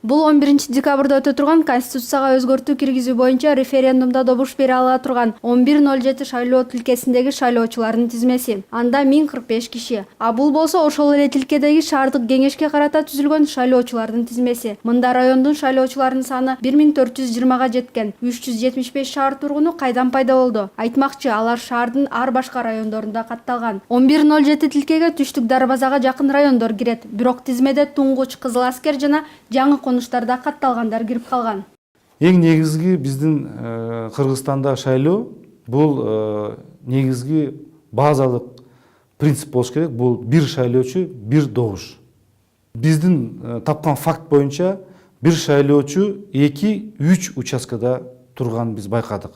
Бул 11-декабрда өтө турган Конституцияга өзгөртүү киргизүү боюнча референдумда добуш бере ала турган 1107 шайлоо тилкесиндеги шайлоочулардын тизмеси. Анда 1045 киши. А бул болсо ошол эле тилкедеги шаардык кеңешке карата түзүлгөн шайлоочулардын тизмеси. Мында райондун шайлоочуларынын саны 1420 жеткен. 375 шаар тургуну кайдан пайда болду? Айтмакчы, алар шаардын ар башка райондорунда катталган. 1107 тилкеге Түштүк Дарбазага жакын райондор кирет. Бирок тизмеде Туңгуч, Кызыл Аскер жана жаңы конуштарда катталгандар кирип калган. Эң негизги биздин Кыргызстанда шайлоо бул негизги базалык принцип болуш керек. Бул бир шайлоочу, бир добуш. Биздин тапкан факт боюнча бир шайлоочу 2-3 участкада турган биз байкадык.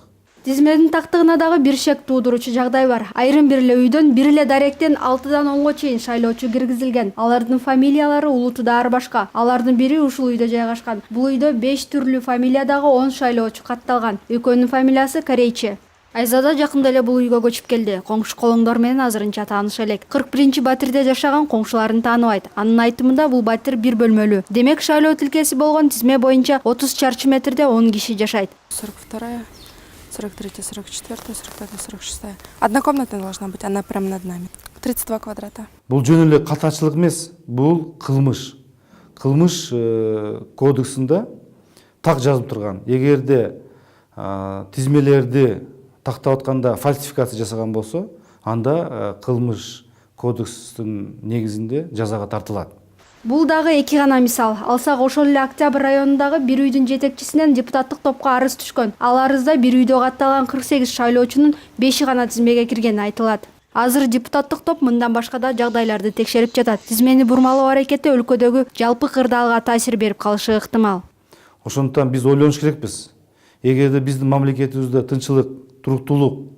Тизмедин тактыгына дагы бир шек туудуруучу жагдай бар. Айрым бир эле үйдөн, бир эле даректен 6-дан 10га чейин шайлоочу киргизилген. Алардын фамилиялары улутуда ар башка. Алардын бири ушул үйдө жайгашкан. Бул үйдө 5 түрлүү фамилиядагы 10 шайлоочу катталган. Экөөнүн фамилиясы Корейчи. Айзада жакында эле бул үйгө көчүп келди. Коңшу колоңдор менен азырынча тааныша элек. 41-батирде жашаган коңшуларын тааныбайт. Анын айтымында бул батир бир бөлмөлүү. Демек шайлоо тилкеси болгон тизме боюнча 30 чарчы метрде 10 киши жашайт. 42-я. 43-я, 44-я, 45-я, 46-я. Однокомнатная должна быть, она прямо над нами. 32 квадрата. Бул жөн эле катачылык эмес, бул кылмыш. Кылмыш кодексинде так жазып турган. Эгерде тизмелерди тактап атканда фальсификация жасаган болсо, анда кылмыш кодекстин негизинде жазага тартылат. Бул дагы эки гана мисал. Алсак ошол эле Октябрь районундагы бир үйдүн жетекчисинен депутаттык топко арыз түшкөн. Ал арызда бир үйдө катталган 48 шайлоочунун 5 гана тизмеге киргени айтылат. Азыр депутаттык топ мындан башка да жагдайларды текшерип жатат. Тизмени бурмалоо аракети өлкөдөгү жалпы кырдаалга таасир берип калышы ыктымал. Ошондуктан биз ойлонуш керекпиз. Эгерде биздин мамлекетибизде тынччылык, туруктуулук,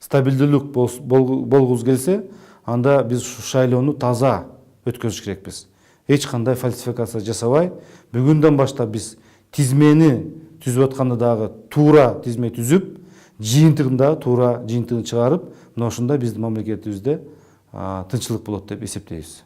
стабилдүүлүк болгубуз келсе, анда биз ушу шайлоону таза өткөзүш керекпиз. Эч кандай фальсификация жасабай, бүгүндөн баштап биз тизмени түзүп атканда дагы туура тизме түзүп, жыйынтыгын дагы туура жыйынтыгын чыгарып, мына ошондо биздин мамлекетибизде тынччылык болот деп эсептейбиз.